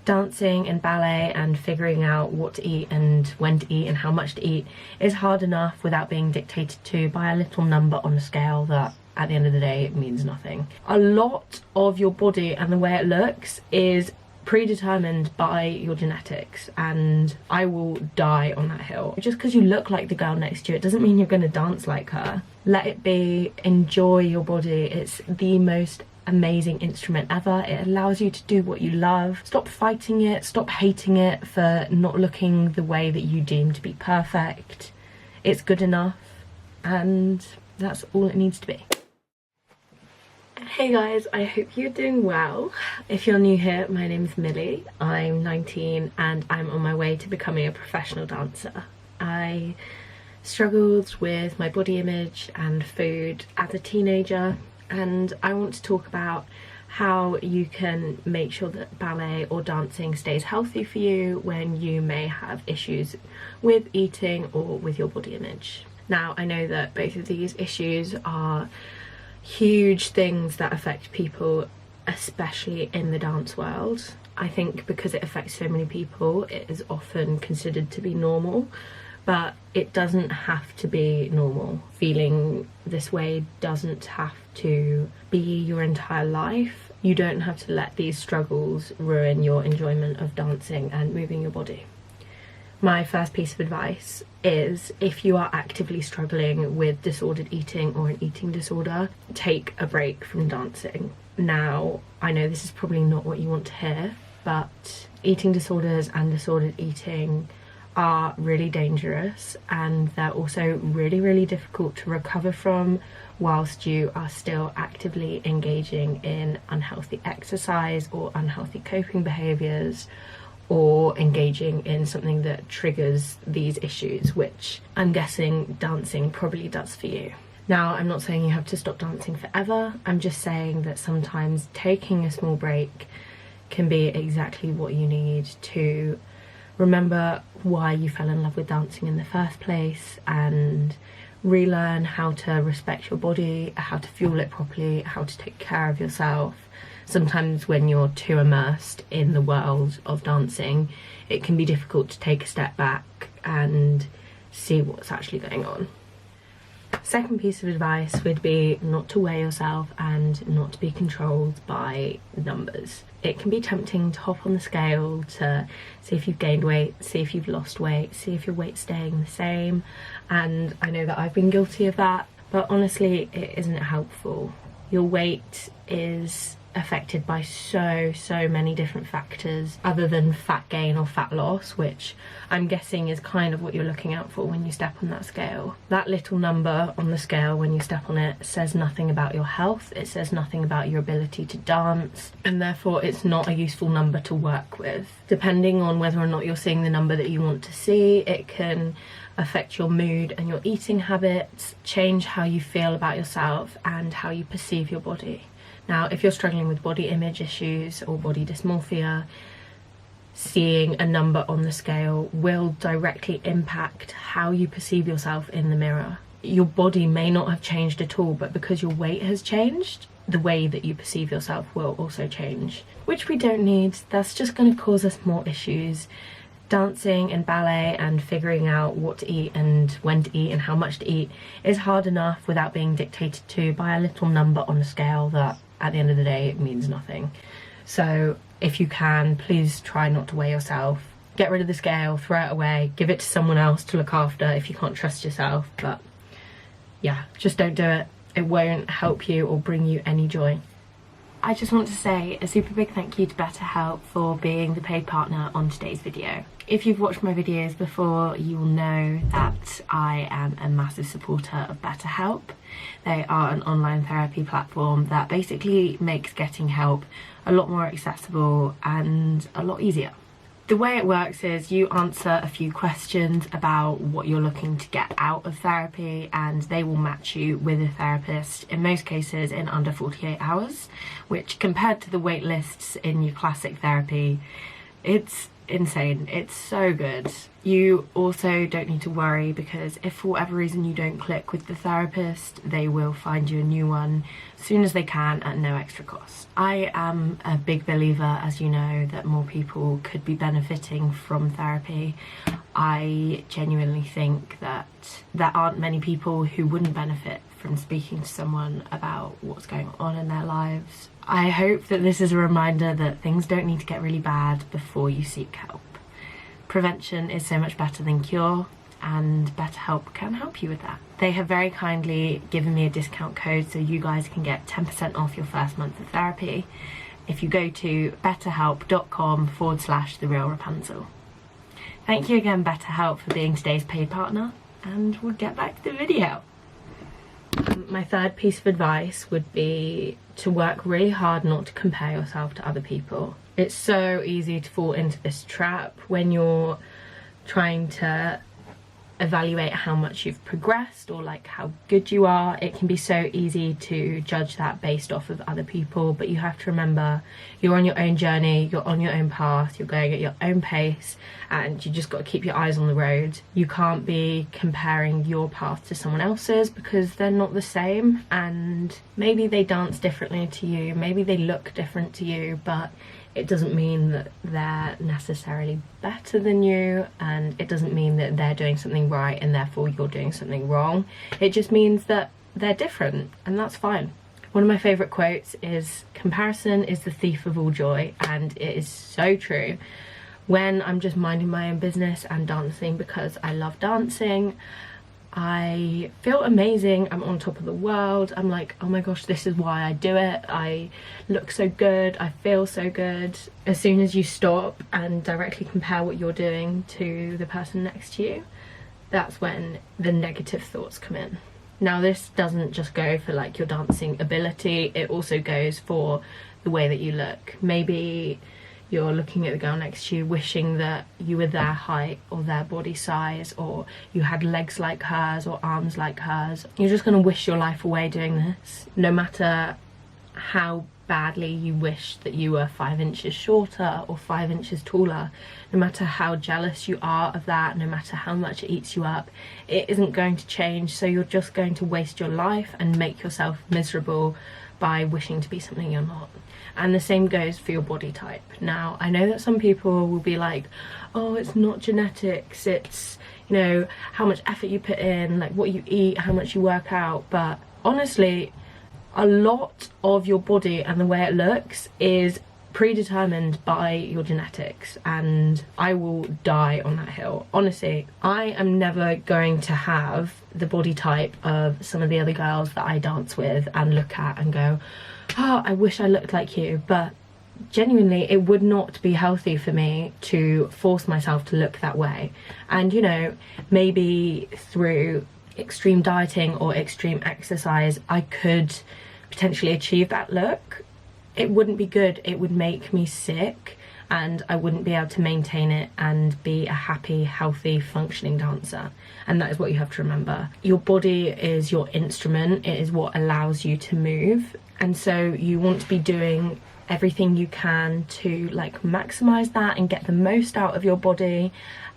Dancing and ballet and figuring out what to eat and when to eat and how much to eat is hard enough without being dictated to by a little number on a scale that at the end of the day it means nothing. A lot of your body and the way it looks is predetermined by your genetics, and I will die on that hill. Just because you look like the girl next to you, it doesn't mean you're going to dance like her. Let it be. Enjoy your body. It's the most amazing instrument ever. It allows you to do what you love. Stop fighting it, stop hating it for not looking the way that you deem to be perfect. It's good enough, and that's all it needs to be. Hey guys, I hope you're doing well. If you're new here, my name's Millie. I'm 19 and I'm on my way to becoming a professional dancer. I struggled with my body image and food as a teenager, and I want to talk about how you can make sure that ballet or dancing stays healthy for you when you may have issues with eating or with your body image. Now, I know that both of these issues are huge things that affect people, especially in the dance world. I think because it affects so many people, it is often considered to be normal, but it doesn't have to be normal. Feeling this way doesn't have to be your entire life. You don't have to let these struggles ruin your enjoyment of dancing and moving your body. My first piece of advice is, if you are actively struggling with disordered eating or an eating disorder, take a break from dancing. Now, I know this is probably not what you want to hear, but eating disorders and disordered eating are really dangerous, and they're also really difficult to recover from whilst you are still actively engaging in unhealthy exercise or unhealthy coping behaviours, or engaging in something that triggers these issues, which I'm guessing dancing probably does for you. Now, I'm not saying you have to stop dancing forever. I'm just saying that sometimes taking a small break can be exactly what you need to remember why you fell in love with dancing in the first place, and relearn how to respect your body, how to fuel it properly, how to take care of yourself. Sometimes when you're too immersed in the world of dancing, it can be difficult to take a step back and see what's actually going on. Second piece of advice would be not to weigh yourself and not to be controlled by numbers. It can be tempting to hop on the scale to see if you've gained weight, see if you've lost weight, see if your weight's staying the same, and I know that I've been guilty of that, but honestly it isn't helpful. Your weight is affected by so many different factors other than fat gain or fat loss, which I'm guessing is kind of what you're looking out for when you step on that scale. That little number on the scale when you step on it says nothing about your health, it says nothing about your ability to dance, and therefore it's not a useful number to work with. Depending on whether or not you're seeing the number that you want to see, it can affect your mood and your eating habits, change how you feel about yourself and how you perceive your body. Now, if you're struggling with body image issues or body dysmorphia, seeing a number on the scale will directly impact how you perceive yourself in the mirror. Your body may not have changed at all, but because your weight has changed, the way that you perceive yourself will also change, which we don't need. That's just going to cause us more issues. Dancing and ballet and figuring out what to eat and when to eat and how much to eat is hard enough without being dictated to by a little number on a scale that at the end of the day it means nothing. So if you can, please try not to weigh yourself. Get rid of the scale, throw it away, give it to someone else to look after if you can't trust yourself. But yeah, just don't do it. It won't help you or bring you any joy. I just want to say a super big thank you to BetterHelp for being the paid partner on today's video. If you've watched my videos before, you will know that I am a massive supporter of BetterHelp. They are an online therapy platform that basically makes getting help a lot more accessible and a lot easier. The way it works is you answer a few questions about what you're looking to get out of therapy, and they will match you with a therapist, in most cases in under 48 hours, which compared to the wait lists in your classic therapy, it's insane. It's so good. You also don't need to worry, because if for whatever reason you don't click with the therapist, they will find you a new one as soon as they can at no extra cost. I am a big believer, as you know, that more people could be benefiting from therapy. I genuinely think that there aren't many people who wouldn't benefit from speaking to someone about what's going on in their lives. I hope that this is a reminder that things don't need to get really bad before you seek help. Prevention is so much better than cure, and BetterHelp can help you with that. They have very kindly given me a discount code so you guys can get 10% off your first month of therapy if you go to betterhelp.com/therealrapunzel. Thank you again, BetterHelp, for being today's paid partner, and we'll get back to the video. My third piece of advice would be to work really hard not to compare yourself to other people. It's so easy to fall into this trap when you're trying to evaluate how much you've progressed or like how good you are. It can be so easy to judge that based off of other people, but you have to remember you're on your own journey, you're on your own path, you're going at your own pace, and you just got to keep your eyes on the road. You can't be comparing your path to someone else's, because they're not the same, and maybe they dance differently to you, maybe they look different to you, but it doesn't mean that they're necessarily better than you, and it doesn't mean that they're doing something right and therefore you're doing something wrong. It just means that they're different, and that's fine. One of my favourite quotes is, "Comparison is the thief of all joy," and it is so true. When I'm just minding my own business and dancing because I love dancing, I feel amazing, I'm on top of the world, I'm like, oh my gosh, this is why I do it, I look so good, I feel so good. As soon as you stop and directly compare what you're doing to the person next to you, that's when the negative thoughts come in. Now, this doesn't just go for like your dancing ability, it also goes for the way that you look. Maybe you're looking at the girl next to you wishing that you were their height or their body size, or you had legs like hers or arms like hers. You're just going to wish your life away doing this. No matter how badly you wish that you were 5 inches shorter or 5 inches taller, no matter how jealous you are of that, no matter how much it eats you up, it isn't going to change. So you're just going to waste your life and make yourself miserable by wishing to be something you're not. And the same goes for your body type. Now, I know that some people will be like, oh, it's not genetics, it's, you know, how much effort you put in, like what you eat, how much you work out. But honestly, a lot of your body and the way it looks is predetermined by your genetics, and I will die on that hill. Honestly, I am never going to have the body type of some of the other girls that I dance with and look at and go, oh, I wish I looked like you. But genuinely, it would not be healthy for me to force myself to look that way. And you know, maybe through extreme dieting or extreme exercise I could potentially achieve that look. It wouldn't be good, it would make me sick, and I wouldn't be able to maintain it and be a happy, healthy, functioning dancer. And that is what you have to remember. Your body is your instrument, it is what allows you to move, and so you want to be doing everything you can to like maximize that and get the most out of your body.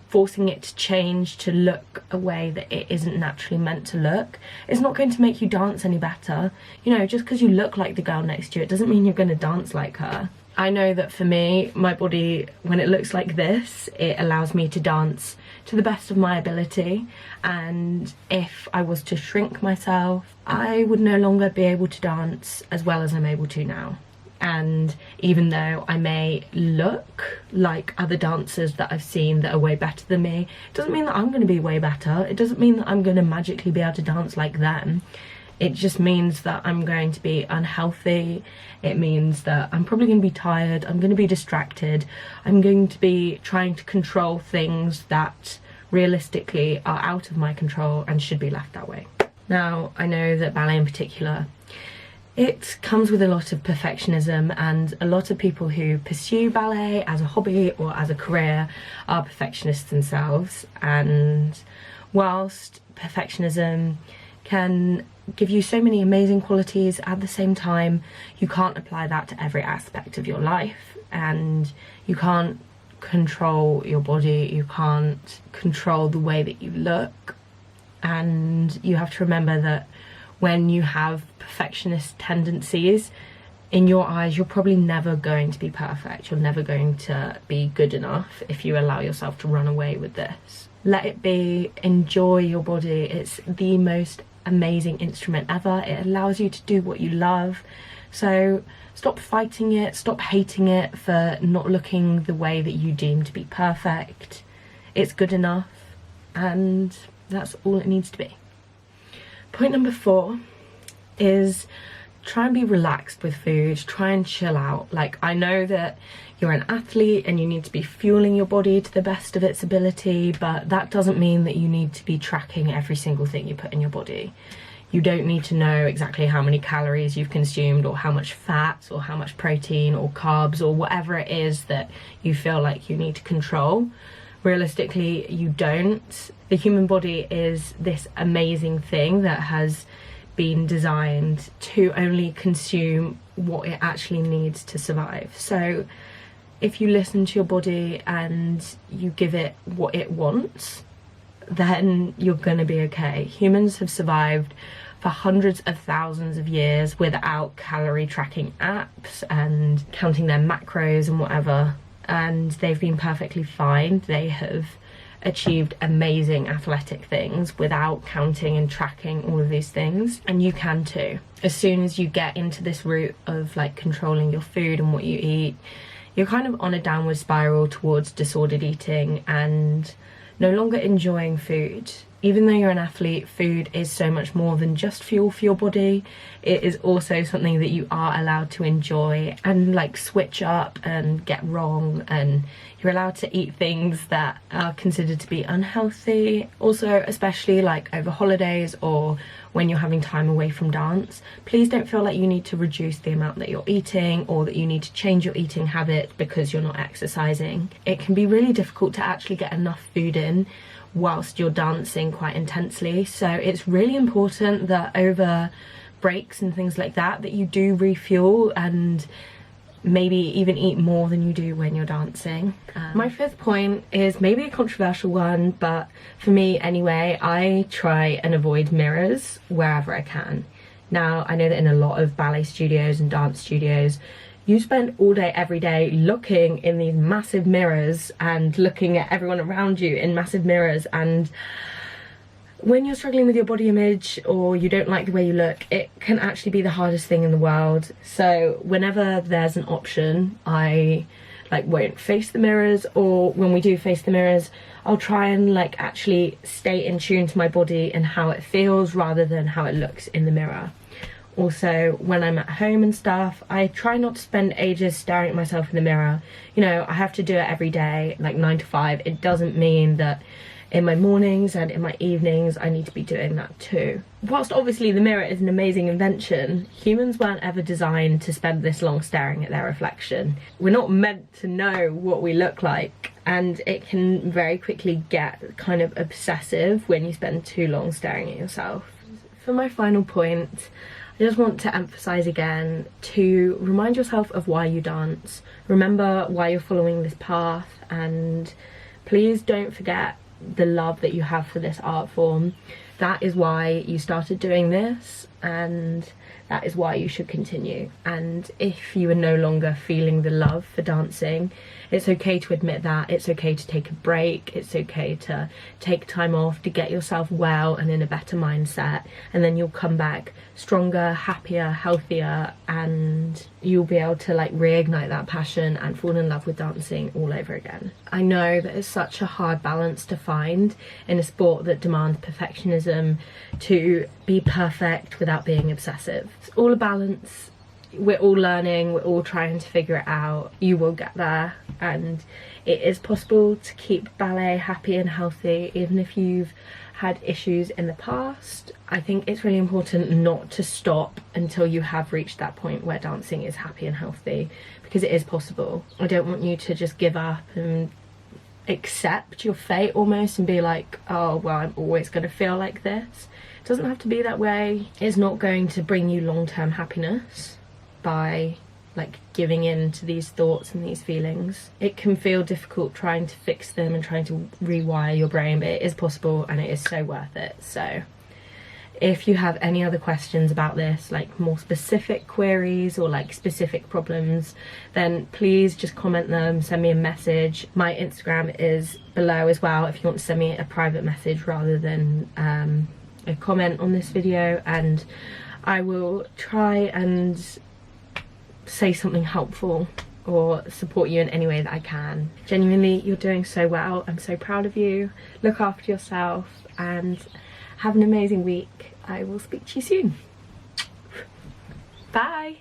Forcing it to change to look a way that it isn't naturally meant to look, it's not going to make you dance any better. You know, just because you look like the girl next to you, it doesn't mean you're going to dance like her. I know that for me, my body, when it looks like this, it allows me to dance to the best of my ability, and if I was to shrink myself, I would no longer be able to dance as well as I'm able to now. And even though I may look like other dancers that I've seen that are way better than me, it doesn't mean that I'm going to be way better. It doesn't mean that I'm going to magically be able to dance like them. It just means that I'm going to be unhealthy. It means that I'm probably going to be tired, I'm going to be distracted, I'm going to be trying to control things that realistically are out of my control and should be left that way. Now, I know that ballet in particular, it comes with a lot of perfectionism, and a lot of people who pursue ballet as a hobby or as a career are perfectionists themselves. And whilst perfectionism can give you so many amazing qualities, at the same time you can't apply that to every aspect of your life, and you can't control your body, you can't control the way that you look, and you have to remember that when you have perfectionist tendencies, in your eyes you're probably never going to be perfect, you're never going to be good enough if you allow yourself to run away with this. Let it be, enjoy your body, it's the most amazing instrument ever. It allows you to do what you love, so stop fighting it, stop hating it for not looking the way that you deem to be perfect. It's good enough, and that's all it needs to be. Point number 4 is try and be relaxed with food, try and chill out. Like, I know that you're an athlete and you need to be fueling your body to the best of its ability, but that doesn't mean that you need to be tracking every single thing you put in your body. You don't need to know exactly how many calories you've consumed, or how much fat, or how much protein or carbs, or whatever it is that you feel like you need to control. Realistically, you don't. The human body is this amazing thing that has been designed to only consume what it actually needs to survive. So if you listen to your body and you give it what it wants, then you're gonna be okay. Humans have survived for hundreds of thousands of years without calorie tracking apps and counting their macros and whatever, and they've been perfectly fine. They have achieved amazing athletic things without counting and tracking all of these things, and you can too. As soon as you get into this route of like controlling your food and what you eat, you're kind of on a downward spiral towards disordered eating and no longer enjoying food. Even though you're an athlete, food is so much more than just fuel for your body. It is also something that you are allowed to enjoy and like switch up and get wrong, and you're allowed to eat things that are considered to be unhealthy. Also, especially like over holidays or when you're having time away from dance, please don't feel like you need to reduce the amount that you're eating or that you need to change your eating habit because you're not exercising. It can be really difficult to actually get enough food in whilst you're dancing quite intensely, so it's really important that over breaks and things like that you do refuel and maybe even eat more than you do when you're dancing. My 5th point is maybe a controversial one, but for me anyway, I try and avoid mirrors wherever I can. Now, I know that in a lot of ballet studios and dance studios, you spend all day every day looking in these massive mirrors and looking at everyone around you in massive mirrors, and when you're struggling with your body image or you don't like the way you look, it can actually be the hardest thing in the world. So whenever there's an option, I like won't face the mirrors, or when we do face the mirrors, I'll try and like actually stay in tune to my body and how it feels rather than how it looks in the mirror. Also, when I'm at home and stuff, I try not to spend ages staring at myself in the mirror. You know, I have to do it every day, like 9 to 5. It doesn't mean that in my mornings and in my evenings I need to be doing that too. Whilst obviously the mirror is an amazing invention, humans weren't ever designed to spend this long staring at their reflection. We're not meant to know what we look like, and it can very quickly get kind of obsessive when you spend too long staring at yourself. For my final point, I just want to emphasize again to remind yourself of why you dance. Remember why you're following this path, and please don't forget the love that you have for this art form. That is why you started doing this, and that is why you should continue. And if you are no longer feeling the love for dancing, it's okay to admit that. It's okay to take a break. It's okay to take time off to get yourself well and in a better mindset, and then you'll come back stronger, happier, healthier, and you'll be able to like reignite that passion and fall in love with dancing all over again. I know that it's such a hard balance to find in a sport that demands perfectionism, to be perfect without being obsessive. It's all a balance. We're all learning, we're all trying to figure it out. You will get there, and it is possible to keep ballet happy and healthy even if you've had issues in the past. I think it's really important not to stop until you have reached that point where dancing is happy and healthy, because it is possible. I don't want you to just give up and accept your fate almost and be like, oh well, I'm always going to feel like this. It doesn't have to be that way. It's not going to bring you long-term happiness by like giving in to these thoughts and these feelings. It can feel difficult trying to fix them and trying to rewire your brain, but it is possible and it is so worth it. So if you have any other questions about this, like more specific queries or like specific problems, then please just comment them, send me a message. My Instagram is below as well if you want to send me a private message rather than a comment on this video, and I will try and say something helpful or support you in any way that I can. Genuinely, you're doing so well. I'm so proud of you. Look after yourself and have an amazing week. I will speak to you soon. Bye.